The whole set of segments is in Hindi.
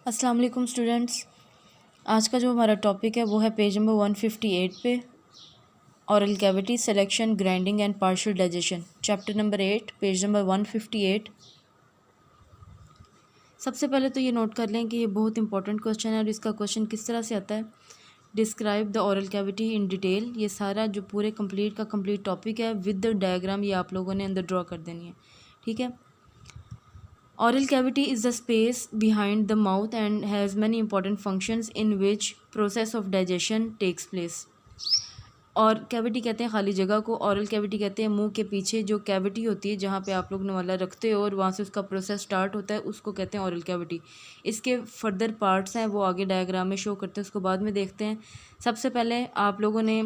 अस्सलाम वालेकुम स्टूडेंट्स। आज का जो हमारा टॉपिक है वो है पेज नंबर 158 पे oral cavity selection grinding and partial digestion, chapter number 8, page number 158। सबसे पहले तो ये नोट कर लें कि ये बहुत इंपॉर्टेंट क्वेश्चन है और इसका क्वेश्चन किस तरह से आता है। Describe the oral cavity in detail. ये सारा जो पूरे कंप्लीट टॉपिक है विद द डायग्राम, ये आप लोगों ने अंदर ड्रॉ कर देनी है, ठीक है। Oral cavity is the space behind the mouth and has many important functions in which process of digestion takes place. और कैविटी कहते हैं खाली जगह को, ऑरल कैविटी कहते हैं मुंह के पीछे जो कैविटी होती है जहाँ पे आप लोग नवाला रखते हो और वहाँ से उसका प्रोसेस स्टार्ट होता है, उसको कहते हैं ऑरल कैविटी। इसके फर्दर पार्ट्स हैं वो आगे डायग्राम में शो करते हैं, उसको बाद में देखते हैं। सबसे पहले आप लोगों ने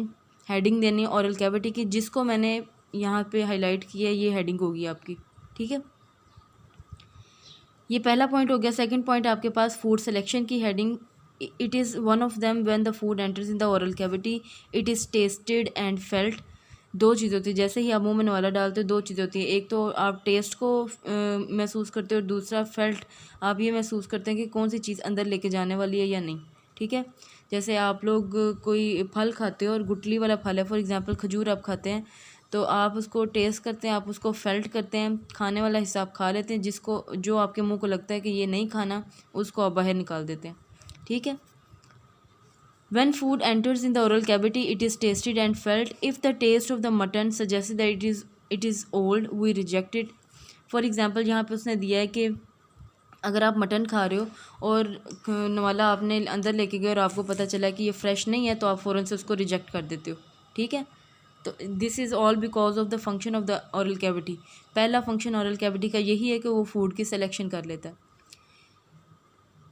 हेडिंग देनी है ऑरल कैविटी की, जिसको मैंने यहाँ पे हाईलाइट किया है, ये हेडिंग होगी आपकी, ठीक है। ये पहला पॉइंट हो गया। सेकंड पॉइंट आपके पास फूड सिलेक्शन की heading, it is one of them when the food enters in the oral cavity it is tested and felt. दो चीज़ होती है, जैसे ही आप मुंह में नवाला डालते हो दो चीज़ें होती हैं, एक तो आप टेस्ट को महसूस करते हो और दूसरा फेल्ट, आप ये महसूस करते हैं कि कौन सी चीज़ अंदर लेके जाने वाली है या नहीं, ठीक है। जैसे आप लोग कोई फल खाते हो और गुठली वाला फल है, फॉर एग्जांपल खजूर आप खाते हैं, तो आप उसको टेस्ट करते हैं, आप उसको फेल्ट करते हैं, खाने वाला हिस्सा आप खा लेते हैं, जिसको जो आपके मुंह को लगता है कि ये नहीं खाना उसको आप बाहर निकाल देते हैं, ठीक है। When food enters in the oral cavity, it is tasted and felt. If the taste of the mutton suggests that it is old, we reject it. For example, यहाँ पे उसने दिया है कि अगर आप मटन खा रहे हो और नवाला आपने अंदर लेके गए और आपको पता चला कि ये फ्रेश नहीं है, तो आप फ़ौरन से उसको रिजेक्ट कर देते हो, ठीक है। तो this is all because of the function of the oral cavity. पहला फंक्शन ऑरल कैविटी का यही है कि वो फूड की सिलेक्शन कर लेता है।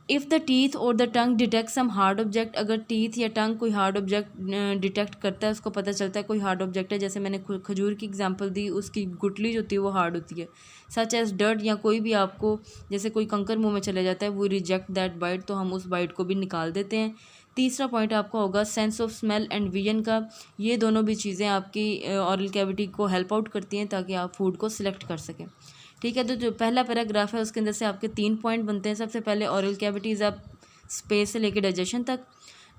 इफ़ द टीथ और the tongue detect some hard object, अगर टीथ या टंग कोई हार्ड ऑब्जेक्ट डिटेक्ट करता है, उसको पता चलता है कोई हार्ड ऑब्जेक्ट है, जैसे मैंने खजूर की एग्जांपल दी, उसकी गुठली जो होती है वो हार्ड होती है, सच एज डर्ट, या कोई भी आपको जैसे कोई कंकर मुंह में चले जाता है, वो रिजेक्ट दैट बाइट, तो हम उस बाइट को भी निकाल देते हैं। तीसरा पॉइंट आपका होगा sense of smell and vision का। ये दोनों भी चीज़ें आपकी ऑरल कैविटी को हेल्प आउट करती हैं ताकि आप फूड को सिलेक्ट कर सकें, ठीक है। तो जो पहला पैराग्राफ है उसके अंदर से आपके 3 पॉइंट बनते हैं। सबसे पहले ऑरल कैविटीज़ आप स्पेस से लेके डाइजेशन तक।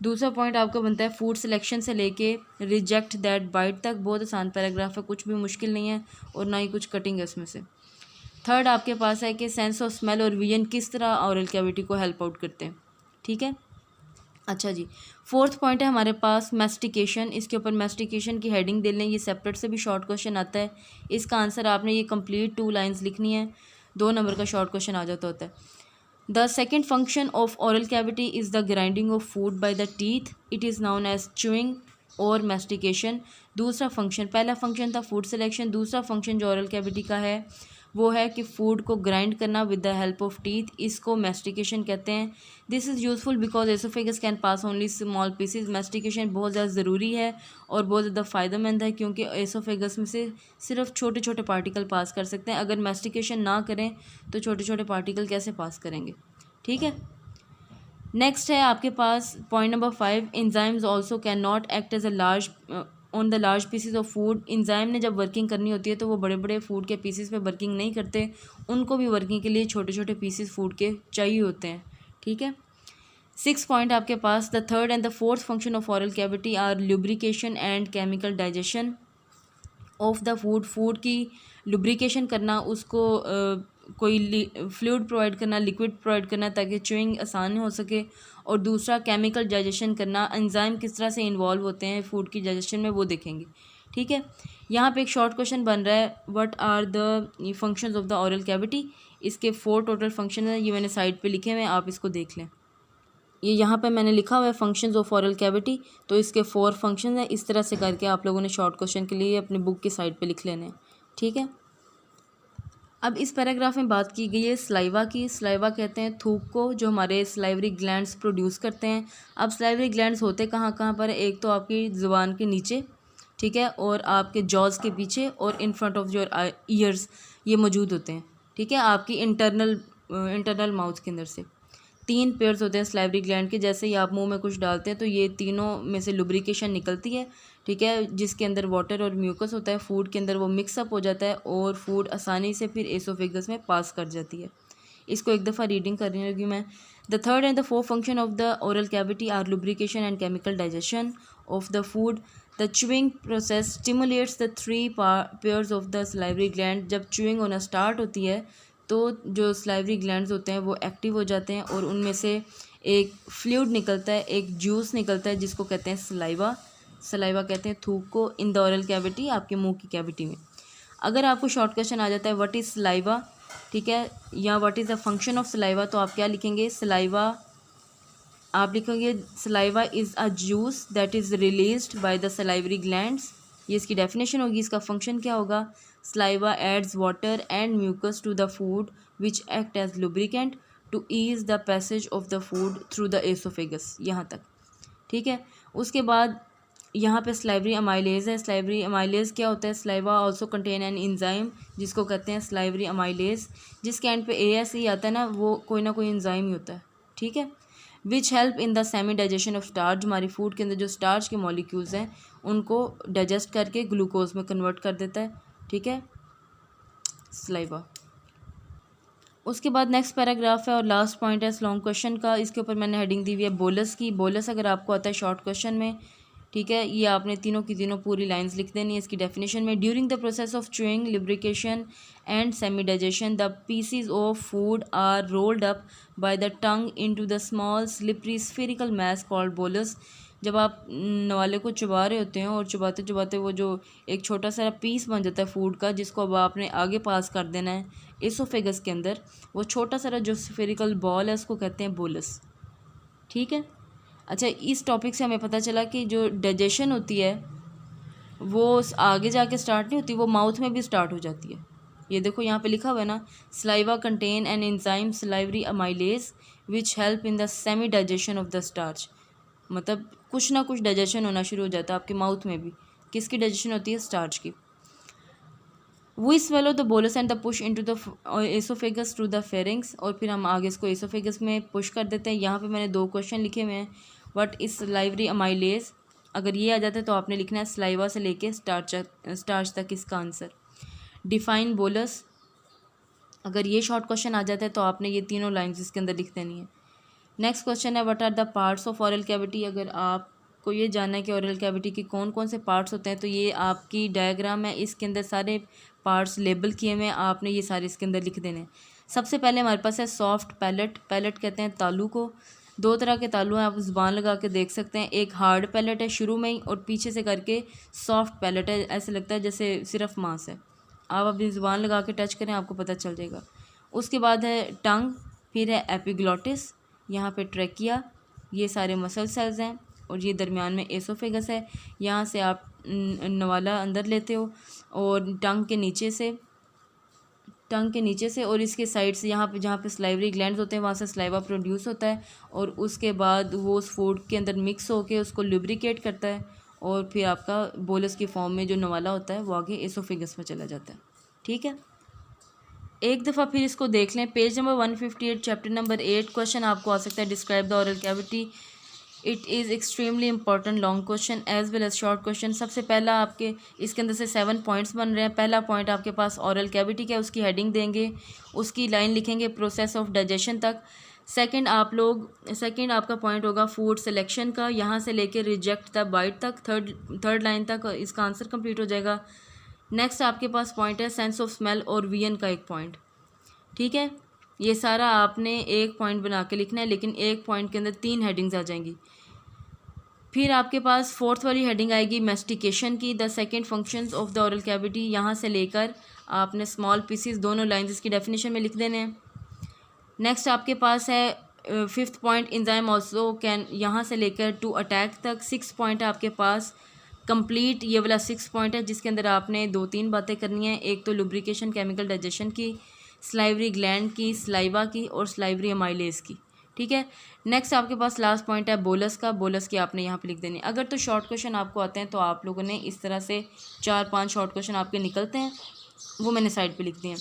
दूसरा पॉइंट आपका बनता है फूड सिलेक्शन से लेके रिजेक्ट दैट बाइट तक। बहुत आसान पैराग्राफ है, कुछ भी मुश्किल नहीं है और ना ही कुछ कटिंग है इसमें से। थर्ड आपके पास है कि सेंस ऑफ स्मेल और विजन किस तरह ऑरल कैविटी को हेल्प आउट करते हैं, ठीक है। अच्छा जी, फोर्थ पॉइंट है हमारे पास मैस्टिकेशन। इसके ऊपर मैस्टिकेशन की हेडिंग दे लें, ये सेपरेट से भी शॉर्ट क्वेश्चन आता है। इसका आंसर आपने ये कंप्लीट 2 लाइंस लिखनी है, 2 नंबर का शॉर्ट क्वेश्चन आ जाता होता है। The second function of oral cavity is the grinding of food by the teeth, it is known as chewing और मैस्टिकेशन। दूसरा फंक्शन, पहला फंक्शन था फूड सिलेक्शन, दूसरा फंक्शन जो ऑरल कैविटी का है वो है कि फूड को ग्राइंड करना with the help of teeth, इसको मैस्टिकेशन कहते हैं। This is useful because oesophagus can pass only small pieces. Mastication बहुत ज़्यादा ज़रूरी है और बहुत ज़्यादा फ़ायदेमंद है क्योंकि एसोफेगस में से सिर्फ छोटे छोटे पार्टिकल पास कर सकते हैं। अगर मैस्टिकेशन ना करें तो छोटे छोटे पार्टिकल कैसे पास करेंगे, ठीक है। नेक्स्ट है आपके पास point number 5, enzymes also can not act as a large on the large pieces of food. Enzyme ने जब वर्किंग करनी होती है तो वो बड़े बड़े फूड के पीसीज पे वर्किंग नहीं करते, उनको भी वर्किंग के लिए छोटे छोटे पीसीज फूड के चाहिए होते हैं, ठीक है। 6 पॉइंट आपके पास, the third and the fourth function of oral cavity are lubrication and chemical digestion of the food. Food की लुब्रिकेशन करना, उसको कोई फ्लूइड प्रोवाइड करना, लिक्विड प्रोवाइड करना ताकि च्यूइंग आसान हो सके, और दूसरा केमिकल डाइजेशन करना। एंजाइम किस तरह से इन्वॉल्व होते हैं फूड की डाइजेशन में वो देखेंगे, ठीक है। यहाँ पे एक शॉर्ट क्वेश्चन बन रहा है, what are the functions of the oral cavity. इसके 4 टोटल फंक्शन है, ये मैंने साइड पे लिखे हुए हैं, आप इसको देख लें। ये यहाँ पे मैंने लिखा हुआ है फंक्शंस ऑफ ऑरल कैविटी, तो इसके 4 फंक्शन हैं। इस तरह से करके आप लोगों ने शॉर्ट क्वेश्चन के लिए अपनी बुक की साइड पे लिख लेने हैं, ठीक है। अब इस पैराग्राफ में बात की गई है स्लाइवा की। स्लाइवा कहते हैं थूक को, जो हमारे स्लाइवरी ग्लैंड्स प्रोड्यूस करते हैं। अब स्लाइवरी ग्लैंड्स होते कहाँ कहाँ पर, एक तो आपकी ज़ुबान के नीचे, ठीक है, और आपके जॉज के पीछे और in front of your ears ये मौजूद होते हैं, ठीक है, आपकी इंटरनल माउथ के अंदर से। 3 पेयर्स होते हैं स्लाइवरी ग्लैंड के। जैसे ही आप मुंह में कुछ डालते हैं तो ये तीनों में से लुब्रिकेशन निकलती है, ठीक है, जिसके अंदर वाटर और म्यूकस होता है, फूड के अंदर वो मिक्सअप हो जाता है और फूड आसानी से फिर एसोफेगस में पास कर जाती है। इसको एक दफ़ा रीडिंग करने लगी मैं। The third and the fourth function of the oral cavity are lubrication and chemical digestion of the food. The chewing process stimulates the three pairs of the salivary gland. जब च्यूइंग होना स्टार्ट होती है तो जो सलाइवरी ग्लैंड्स होते हैं वो एक्टिव हो जाते हैं और उनमें से एक फ्लूइड निकलता है, एक जूस निकलता है जिसको कहते हैं सलाइवा। सलाइवा कहते हैं थूक को इन द ओरल कैविटी, आपके मुंह की कैविटी में। अगर आपको शॉर्ट क्वेश्चन आ जाता है व्हाट इज़ सलाइवा, ठीक है, या what is the function of saliva, तो आप क्या लिखेंगे? सलाइवा आप लिखेंगे saliva is a juice that is released by the salivary glands. ये इसकी डेफिनेशन होगी। इसका फंक्शन क्या होगा? Saliva adds water and mucus to the food which act as lubricant to ease the passage of the food through the oesophagus. यहाँ तक ठीक है। उसके बाद यहाँ पे स्लाइवरी अमाइलेज है। स्लाइवरी अमाइलेज क्या होता है? Saliva also contain an enzyme जिसको कहते हैं स्लाइवरी अमाइलेज। जिसके एंड पे ASE आता है ना, वो कोई ना कोई एंजाइम ही होता है, ठीक है। Which help in the semi digestion of starch. हमारी फूड के अंदर जो स्टार्च के मॉलिक्यूल्स हैं उनको डाइजेस्ट करके ग्लूकोज में कन्वर्ट कर देता है, ठीक है, स्लाइवा। उसके बाद नेक्स्ट पैराग्राफ है और लास्ट पॉइंट है लॉन्ग क्वेश्चन का। इसके ऊपर मैंने हेडिंग दी हुई है बोलस की। बोलस अगर आपको आता है शॉर्ट क्वेश्चन में, ठीक है, ये आपने तीनों की तीनों पूरी लाइंस लिख देनी है इसकी डेफिनेशन में। During the process of chewing, lubrication and semi digestion the pieces of food are rolled up by the tongue into the small slippery spherical mass called bolus. जब आप नवाले को चबा रहे होते हैं और चबाते चबाते वो जो एक छोटा सा पीस बन जाता है फूड का, जिसको अब आपने आगे पास कर देना है एसोफेगस के अंदर, वो छोटा सा जो स्फेरिकल बॉल है उसको कहते हैं बोलस, ठीक है। अच्छा, इस टॉपिक से हमें पता चला कि जो डाइजेशन होती है वो आगे जाके स्टार्ट नहीं होती, वो माउथ में भी स्टार्ट हो जाती है। ये देखो यहाँ पे लिखा हुआ है ना, saliva contain an enzyme salivary amylase which help in the semi digestion of the starch. मतलब कुछ ना कुछ डाइजेशन होना शुरू हो जाता है आपके माउथ में भी। किसकी डाइजेशन होती है? स्टार्च की। We swallow the bolus and the push into the oesophagus through the pharynx. और फिर हम आगे इसको एसोफेगस में पुश कर देते हैं। यहाँ पे मैंने 2 क्वेश्चन लिखे हुए हैं। व्हाट इज सलाइवरी अमाइलेज, अगर ये आ जाता है तो आपने लिखना है सलाइवा से लेके स्टार्च तक इसका आंसर। डिफाइन बोलस, अगर ये शॉर्ट क्वेश्चन आ जाता है तो आपने ये तीनों लाइन्स इसके अंदर लिख देनी है। नेक्स्ट क्वेश्चन है what are the parts of oral cavity. अगर आपको ये जानना है कि ओरल कैविटी के कौन कौन से पार्ट्स होते हैं तो ये आपकी डायग्राम है, इसके अंदर सारे पार्ट्स लेबल किए हुए हैं, आपने ये सारे इसके अंदर लिख देने हैं। सबसे पहले हमारे पास है सॉफ्ट पैलेट। पैलेट कहते हैं तालू को। 2 तरह के तालू हैं, आप ज़ुबान लगा के देख सकते हैं। एक हार्ड पैलेट है शुरू में ही, और पीछे से करके सॉफ्ट पैलेट है, ऐसे लगता है जैसे सिर्फ मांस है। आप अपनी ज़ुबान लगा के टच करें, आपको पता चल जाएगा। उसके बाद है टंग, फिर है एपिग्लॉटिस, यहाँ पे ट्रैकिया, ये सारे मसल सेल्स हैं, और ये दरमियान में एसोफेगस है। यहाँ से आप नवाला अंदर लेते हो, और टंग के नीचे से और इसके साइड से यहाँ पे जहाँ पे सलाइवरी ग्लैंड्स होते हैं वहाँ से सलाइवा प्रोड्यूस होता है, और उसके बाद वो उस फूड के अंदर मिक्स होके उसको लुब्रिकेट करता है, और फिर आपका बोलस की फॉर्म में जो नवाला होता है वो आगे एसोफेगस में चला जाता है, ठीक है। एक दफ़ा फिर इसको देख लें, page number 158 chapter number 8। Question आपको आ सकता है describe the oral cavity. It is extremely important long question as well as short question. सबसे पहला आपके इसके अंदर से 7 पॉइंट्स बन रहे हैं। पहला पॉइंट आपके पास ओरल कैविटी का, उसकी हेडिंग देंगे, उसकी लाइन लिखेंगे प्रोसेस ऑफ डाइजेशन तक। सेकंड आपका पॉइंट होगा फूड सिलेक्शन का, यहाँ से लेके रिजेक्ट द बाइट तक, थर्ड लाइन तक इसका आंसर कंप्लीट हो जाएगा। नेक्स्ट आपके पास पॉइंट है सेंस ऑफ स्मेल और वियन का एक पॉइंट, ठीक है। ये सारा आपने एक पॉइंट बना के लिखना है, लेकिन एक पॉइंट के अंदर 3 हेडिंग्स आ जाएंगी। फिर आपके पास 4th वाली हेडिंग आएगी मेस्टिकेशन की, the second functions of the oral cavity. यहाँ से लेकर आपने स्मॉल पीसीज दोनों लाइंस इसकी डेफिनेशन में लिख देने हैं। नेक्स्ट आपके पास है 5th point enzyme also can, यहाँ से लेकर टू अटैक तक। 6th पॉइंट आपके पास कंप्लीट, ये वाला 6th पॉइंट है जिसके अंदर आपने 2-3 बातें करनी है। एक तो लुब्रिकेशन केमिकल डाइजेशन की, सलाइवरी ग्लैंड की, सलाइवा की, और सलाइवरी अमाइलेज की, ठीक है। नेक्स्ट आपके पास लास्ट पॉइंट है बोलस का। बोलस की आपने यहाँ पे लिख देनी। अगर तो शॉर्ट क्वेश्चन आपको आते हैं तो आप लोगों ने इस तरह से 4-5 शॉर्ट क्वेश्चन आपके निकलते हैं, वो मैंने साइड पे लिख दिए हैं।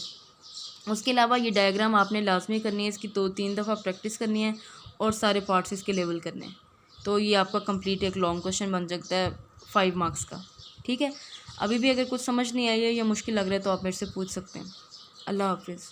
उसके अलावा ये डायग्राम आपने लाजमी करनी है, इसकी 2-3 दफ़ा प्रैक्टिस करनी है, और सारे पार्ट्स इसके लेवल करने हैं। तो ये आपका कंप्लीट एक लॉन्ग क्वेश्चन बन सकता है 5 मार्क्स का, ठीक है। अभी भी अगर कुछ समझ नहीं आई है या मुश्किल लग रहा है तो आप मेरे से पूछ सकते हैं। अल्लाह हाफिज़।